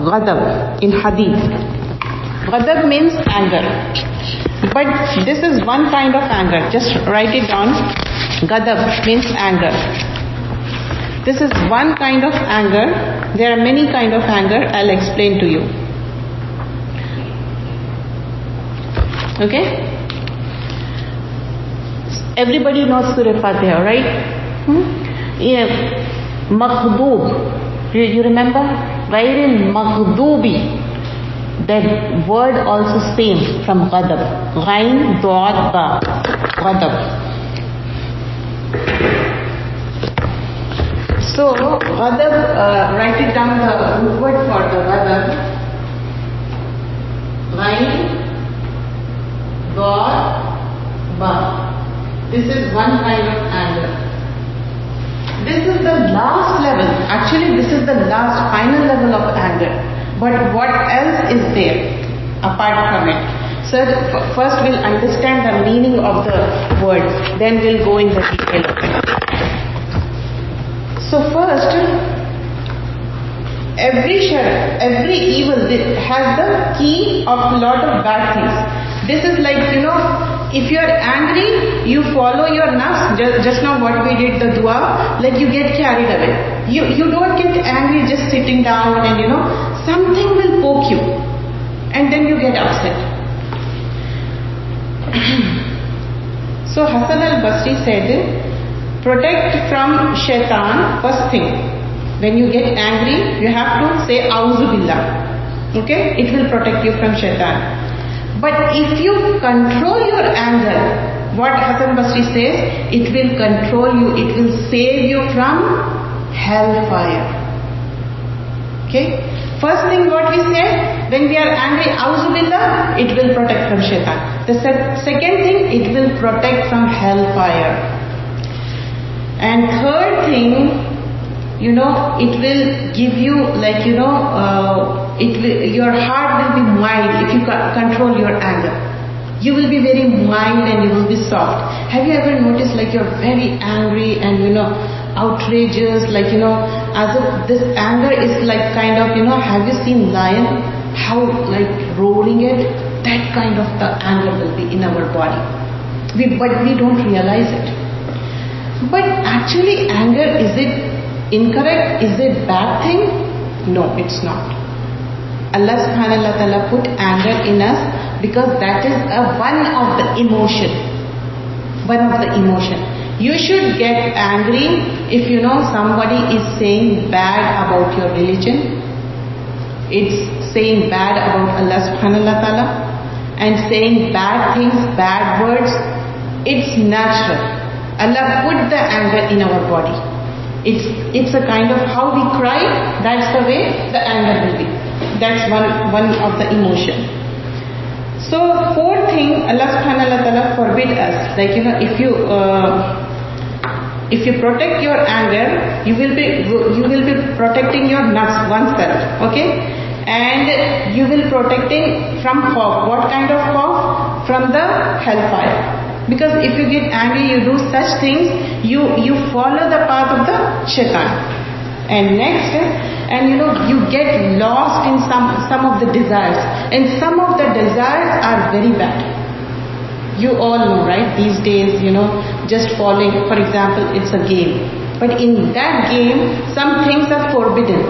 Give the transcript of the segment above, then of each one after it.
Gadb in Hadith. Gadb means anger. But this is one kind of anger. Just write it down. Gadb means anger. This is one kind of anger. There are many kind of anger. I'll explain to you. Okay? Everybody knows Surah Fatiha, right? Yeah. Maghdoob. You remember? Ghairil Maghdubi. That word also same from Gadb. Ghain, Da'at, Ba. Gadb. So, Gadb, write it down the root word for the Gadb. Ghain, Da'at, Ba. This is one kind of anger. This is the last level. Actually, this is the last final level of anger. But what else is there apart from it? So first we'll understand the meaning of the words, then we'll go in the detail of it. So first, every evil has the key of a lot of bad things. This is like, if you are angry, you follow your nafs. Just now what we did, the dua, like you get carried away. You don't get angry just sitting down and something will poke you and then you get upset. So Hassan al-Basri said, protect from shaitan first thing. When you get angry, you have to say Auzu Billah. Okay? It will protect you from shaitan. But if you control your anger, what Hassan Basri says, it will control you, it will save you from hellfire. Okay? First thing what we said, when we are angry, Auzu Billah, it will protect from shaitan. The second thing, it will protect from hellfire. And third thing, it will give you like, your heart will be mild if you control your anger. You will be very mild and you will be soft. Have you ever noticed like you're very angry and outrageous, like as if this anger is like kind of, have you seen lion? How like roaring it? That kind of the anger will be in our body. But we don't realize it. But actually anger, is it incorrect? Is it bad thing? No, it's not. Allah subhanahu wa ta'ala put anger in us because that is one of the emotion. One of the emotion. You should get angry if somebody is saying bad about your religion. It's saying bad about Allah subhanahu wa ta'ala and saying bad things, bad words. It's natural. Allah put the anger in our body. It's a kind of how we cry, that's the way the anger will be. That's one of the emotion. So fourth thing, Allah subhanahu wa ta'ala forbid us, like if you protect your anger, you will be protecting your nafs, oneself, okay? And you will protecting from khawf. What kind of khawf? From the hellfire. Because if you get angry, you do such things, you follow the path of the shaitan. And next, you get lost in some of the desires. And some of the desires are very bad. You all know, right? These days, just falling, for example, it's a game. But in that game, some things are forbidden.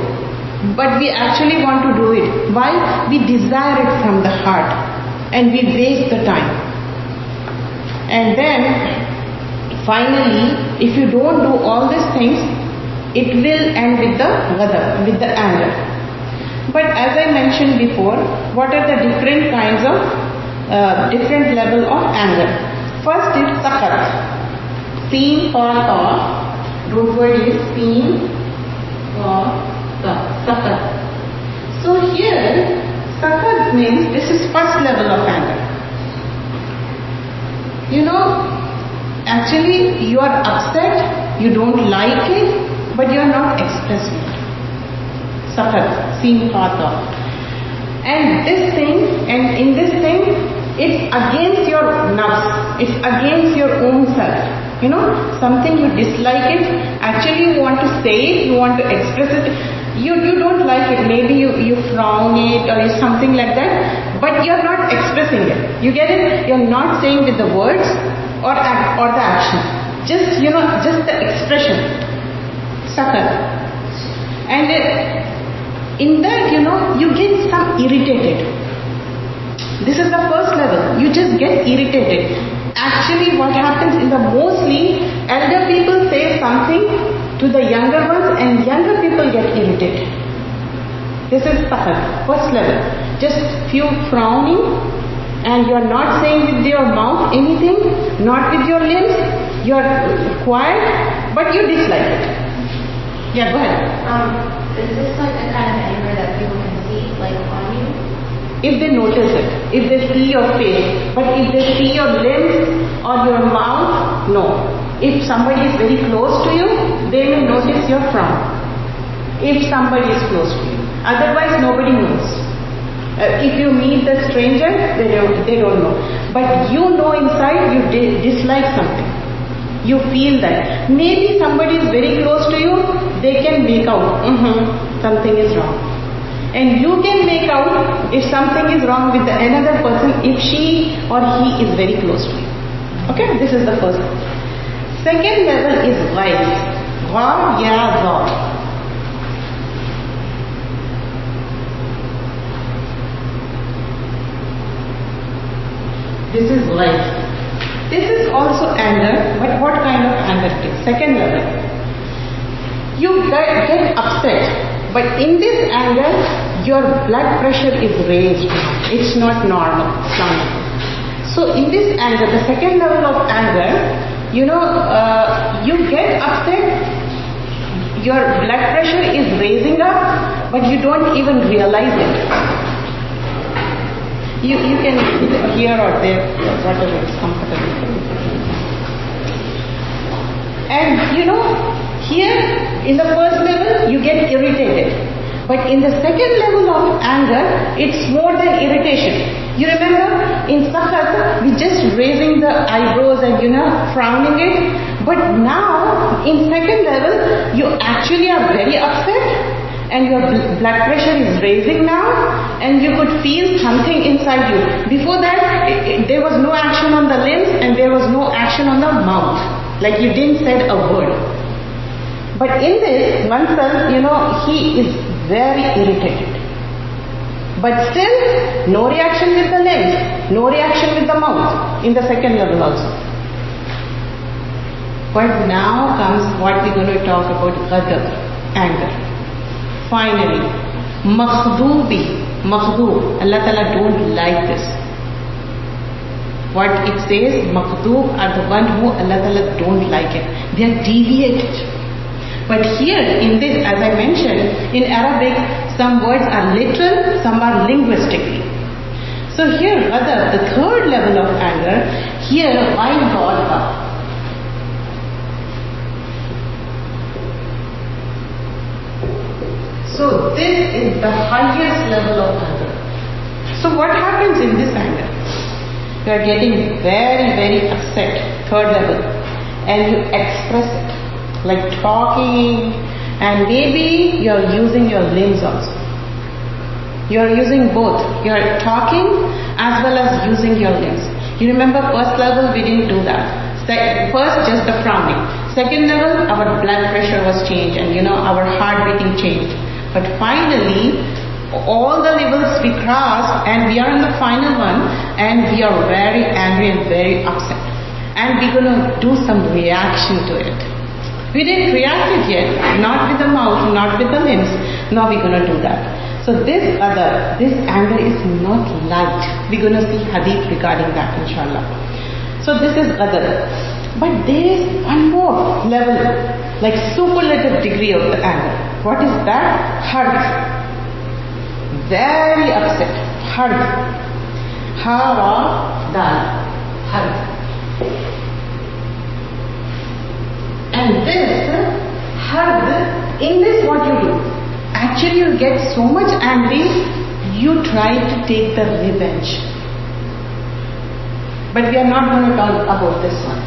But we actually want to do it. Why? We desire it from the heart. And we waste the time. And then, finally, if you don't do all these things, it will end with the ghadab, with the anger. But as I mentioned before, what are the different kinds of, different level of anger? First is sakhat. Seen for ta. Root word is seen for ta. Sakhat. So here, sakhat means this is first level of anger. Actually you are upset, you don't like it, but you are not expressing it. Sakhat, seen fata. And this thing, and in this thing, it's against your nafs, it's against your own self. Something you dislike it, actually you want to say it, you want to express it, You don't like it. Maybe you frown it or something like that, but you're not expressing it. You get it? You're not saying with the words or the action. Just just the expression. Sakar. And in that, you get some irritated. This is the first level. You just get irritated. Actually, what happens in the mostly elder people say something to the younger ones, and younger people get irritated. This is sakar, first level. Just few frowning, and you are not saying with your mouth anything, not with your limbs. You are quiet, but you dislike it. Yeah, go ahead. Is this like a kind of anger that people can see, like on you? If they notice it, if they see your face, but if they see your limbs or your mouth, no. If somebody is very close to you, they will notice your frown. If somebody is close to you. Otherwise, nobody knows. If you meet the stranger, they don't know. But you know inside you dislike something. You feel that. Maybe somebody is very close to you, they can make out, something is wrong. And you can make out if something is wrong with another person if she or he is very close to you. Okay, this is the first one. Second level is ghaiz. Gha, ya, za. This is ghaiz. This is also anger, but what kind of anger it is? Second level. You get upset. But in this anger, your blood pressure is raised. It's not normal. So in this anger, the second level of anger, you get upset, your blood pressure is raising up, but you don't even realize it. You can here or there, whatever is comfortable. And here in the first level you get irritated, but in the second level of anger it's more than irritation. You remember in sakhat we just raising the eyebrows and frowning it, but now in second level you actually are very upset and your blood pressure is raising now, and you could feel something inside you. Before that there was no action on the limbs and there was no action on the mouth, like you didn't said a word. But in this, oneself, he is very irritated. But still, no reaction with the limbs, no reaction with the mouth, in the second level also. But now comes what we're going to talk about, Gadb, anger. Finally, makhdoob, Allah Ta'ala don't like this. What it says, makhdoob are the one who Allah Ta'ala don't like it. They are deviated. But here in this, as I mentioned, in Arabic, some words are literal, some are linguistically. So here, Gadb, the third level of anger, here, why God? So this is the highest level of anger. So what happens in this anger? You are getting very, very upset, third level, and you express it. Like talking, and maybe you're using your limbs also. You're using both. You're talking as well as using your limbs. You remember first level we didn't do that. First just the frowning. Second level our blood pressure was changed and our heart beating changed. But finally all the levels we crossed and we are in the final one and we are very angry and very upset. And we're going to do some reaction to it. We didn't react it yet, not with the mouth, not with the limbs. Now we're going to do that. So this anger is not light. We're going to see hadith regarding that, inshallah. So this is Gadb. But there is one more level, like superlative degree of the anger. What is that? Harb. Very upset. Harb. Ha-ra-dal. Harb. And this, harb, in this what you do? Actually you get so much angry, you try to take the revenge. But we are not going to talk about this one.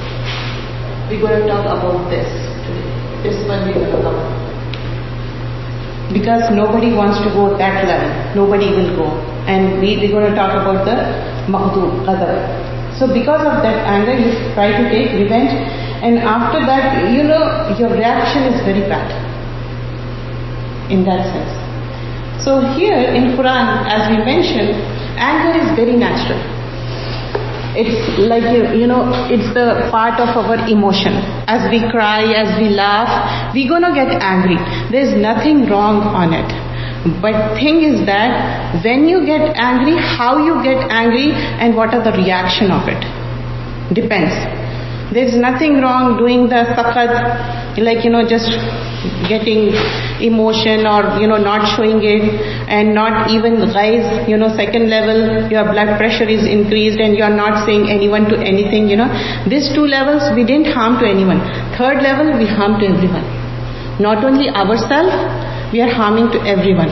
We're going to talk about this today. This one we're going to cover. because nobody wants to go that level. Nobody will go. And we're going to talk about the Maghdub, Gadb. So because of that anger, you try to take revenge, and after that, your reaction is very bad in that sense. So here in Quran, as we mentioned, anger is very natural. It's like, it's the part of our emotion. As we cry, as we laugh, we're gonna get angry. There's nothing wrong on it. But thing is that when you get angry, how you get angry and what are the reaction of it depends. There's nothing wrong doing the sakat, like, just getting emotion or, not showing it, and not even ghaiz, second level, your blood pressure is increased and you're not saying anyone to anything, These two levels, we didn't harm to anyone. Third level, we harm to everyone. Not only ourselves, we are harming to everyone.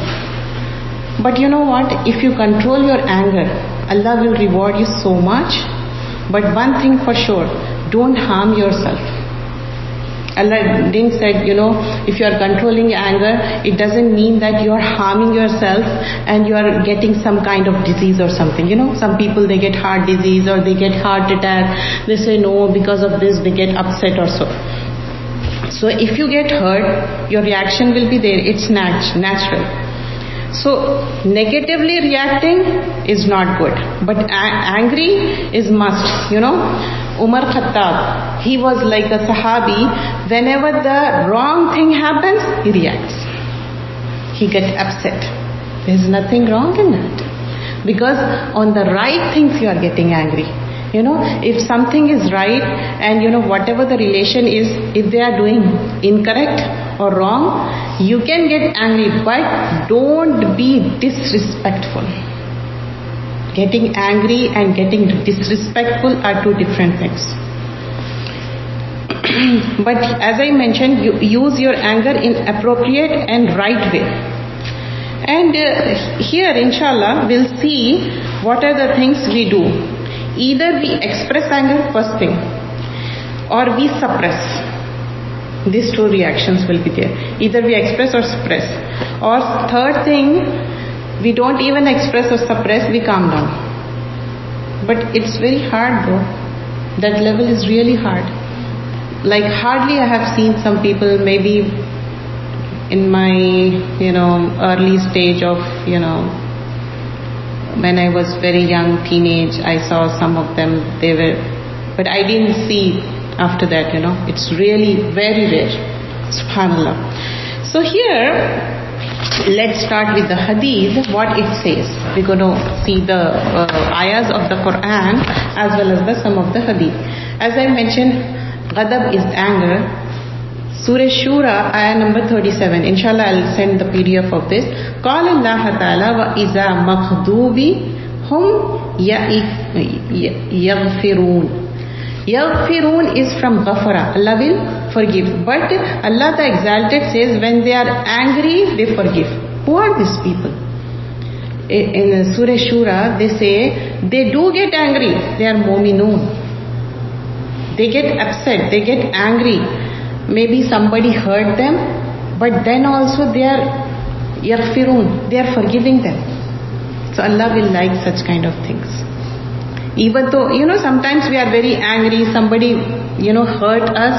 But you know what? If you control your anger, Allah will reward you so much. But one thing for sure, don't harm yourself. Allah didn't say, if you are controlling anger, it doesn't mean that you are harming yourself and you are getting some kind of disease or something. Some people, they get heart disease or they get heart attack. They say no, because of this they get upset or so. So if you get hurt, your reaction will be there. It's natural. So negatively reacting is not good, but angry is must. Umar Khattab, he was like a Sahabi. Whenever the wrong thing happens, he reacts. He gets upset. There's nothing wrong in that, because on the right things you are getting angry. If something is right and whatever the relation is, if they are doing incorrect or wrong, you can get angry, but don't be disrespectful. Getting angry and getting disrespectful are two different things. But as I mentioned, you use your anger in appropriate and right way. And here, inshallah, we'll see what are the things we do. Either we express anger, first thing, or we suppress. These two reactions will be there. Either we express or suppress. Or third thing, we don't even express or suppress, we calm down. But it's very hard though. That level is really hard. Like hardly I have seen some people, maybe in my, early stage of, when I was very young, teenage, I saw some of them, but I didn't see after that, It's really very rare. SubhanAllah. So here, let's start with the Hadith, what it says. We're going to see the ayahs of the Quran as well as some of the Hadith. As I mentioned, Gadb is anger. Surah Shura, ayah number 37. Inshallah, I'll send the PDF of this. قال الله تعالى وإذا مغضوب هم يغفرون. Yaghfirun is from Ghafara. Allah will forgive. But Allah the Exalted says when they are angry, they forgive. Who are these people? In Surah Shura, they say they do get angry. They are mu'minun. They get upset. They get angry. Maybe somebody hurt them, but then also they are yaghfirun. They are forgiving them. So Allah will like such kind of things. Even though, sometimes we are very angry, somebody, hurt us.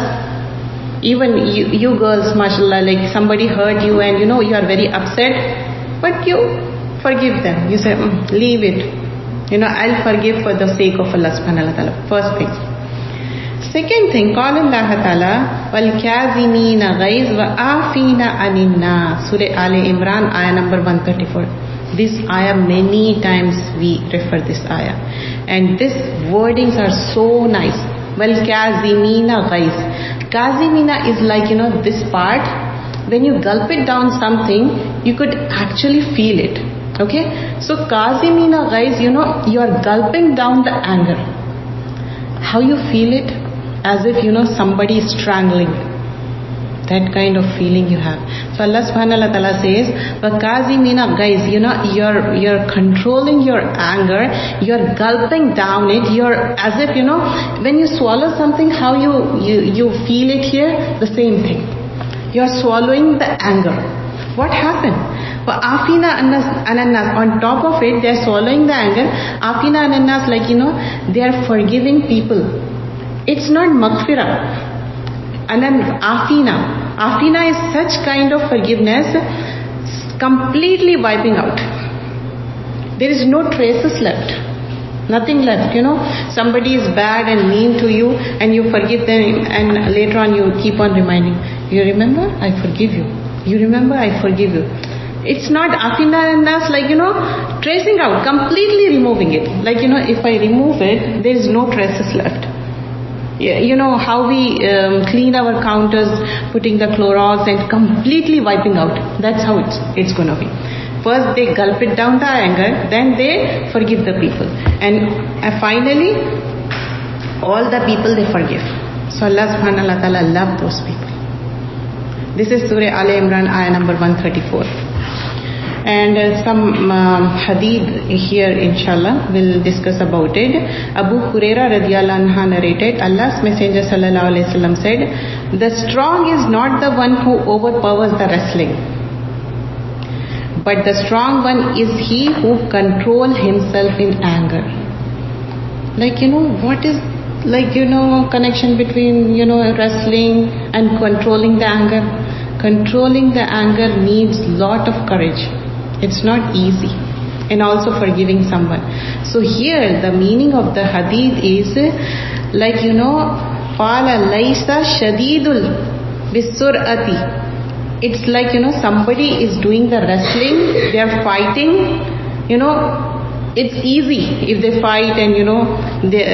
Even you girls, mashallah, like somebody hurt you and you are very upset, but you forgive them. You say, leave it. I'll forgive for the sake of Allah subhanahu wa ta'ala. First thing. Second thing, قال الله تعالى وَالْكَاظِمِينَ غَيْظَ وَآفِينَ عَنِ النَّاسِ. Surah Al Imran, ayah number 134. This ayah, many times we refer this ayah. And these wordings are so nice. وَالْكَاظِمِينَ غَيْظَ. Kazimina is like, this part. When you gulp it down something, you could actually feel it. Okay? So Kazimina ghaiz, you are gulping down the anger. How you feel it? As if, somebody is strangling. That kind of feeling you have. So Allah subhanahu wa ta'ala says, وَكَازِمِينَ guys, you're controlling your anger, you're gulping down it, you're as if, when you swallow something, how you feel it here, the same thing. You're swallowing the anger. What happened? But afina ananas, on top of it, they are swallowing the anger. Afina ananas, like, they are forgiving people. It's not maghfirah. Afina is such kind of forgiveness, completely wiping out. There is no traces left. Nothing left, Somebody is bad and mean to you and you forgive them, and later on you keep on reminding, you remember? I forgive you. You remember? I forgive you. It's not afina and nas, like, tracing out, completely removing it. Like, if I remove it, there is no traces left. How we clean our counters, putting the Clorox and completely wiping out. That's how it's going to be. First they gulp it down the anger, then they forgive the people. And finally, all the people they forgive. So Allah subhanahu wa ta'ala love those people. This is Surah Al Imran, ayah number 134. And some hadith here, inshallah, we'll discuss about it. Abu Huraira radiyallahu anha narrated, Allah's Messenger sallallahu alaihi wasallam said, the strong is not the one who overpowers the wrestling, but the strong one is he who controls himself in anger. Like, what is, like, connection between, wrestling and controlling the anger? Controlling the anger needs lot of courage. It's not easy. And also forgiving someone. So here the meaning of the hadith is, like, Qala laysa shadidul bisur'ati. It's like, somebody is doing the wrestling, they are fighting, it's easy if they fight and, they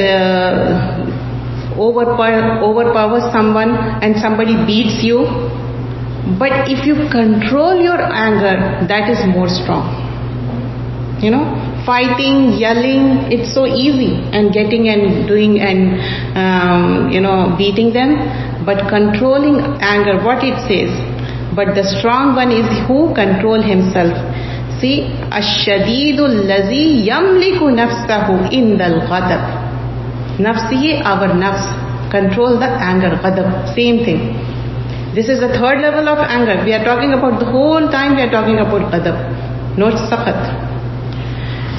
overpower someone and somebody beats you. But if you control your anger, that is more strong. Fighting, yelling, it's so easy, and getting and doing and, beating them. But controlling anger, what it says, but the strong one is who control himself. See, ash-shadidul lazi yamliku nafsahu indal ghadab. Nafsihi, our nafs, control the anger, ghadab, same thing. This is the third level of anger. We are talking about, the whole time we are talking about ghadab, not saqat.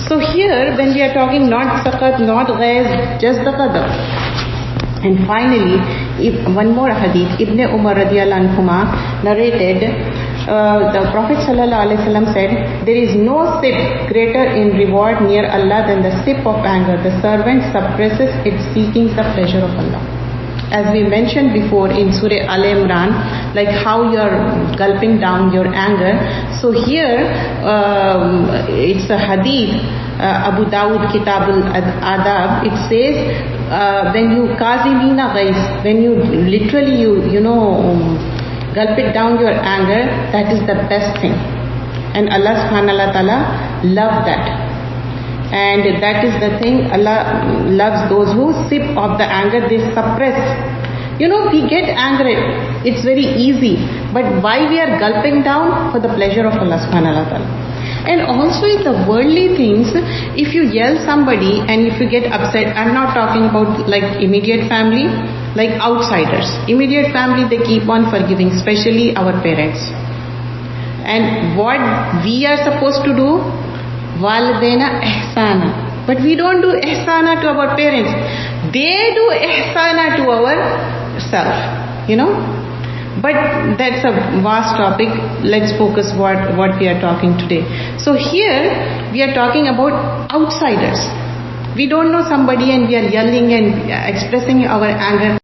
So here, when we are talking not saqat, not ghaiz, just the ghadab. And finally, one more hadith, Ibn Umar radiyallahu anhuma narrated, the Prophet sallallahu alaihi wasallam said, there is no sip greater in reward near Allah than the sip of anger. The servant suppresses it seeking the pleasure of Allah. As we mentioned before in Surah Al Imran, like how you are gulping down your anger. So here, it's a hadith, Abu Dawud Kitab al-Adab, it says, when you kazimina ghais, when you literally gulp it down your anger, that is the best thing. And Allah subhanahu wa ta'ala love that. And that is the thing, Allah loves those who sip of the anger, they suppress. We get angry, it's very easy. But why we are gulping down? For the pleasure of Allah subhanahu wa ta'ala. And also in the worldly things, if you yell somebody and if you get upset, I'm not talking about like immediate family, like outsiders. Immediate family, they keep on forgiving, especially our parents. And what we are supposed to do? Walidena ihsana. But we don't do ihsana to our parents. They do ihsana to ourselves, But that's a vast topic. Let's focus what we are talking today. So here we are talking about outsiders. We don't know somebody and we are yelling and expressing our anger.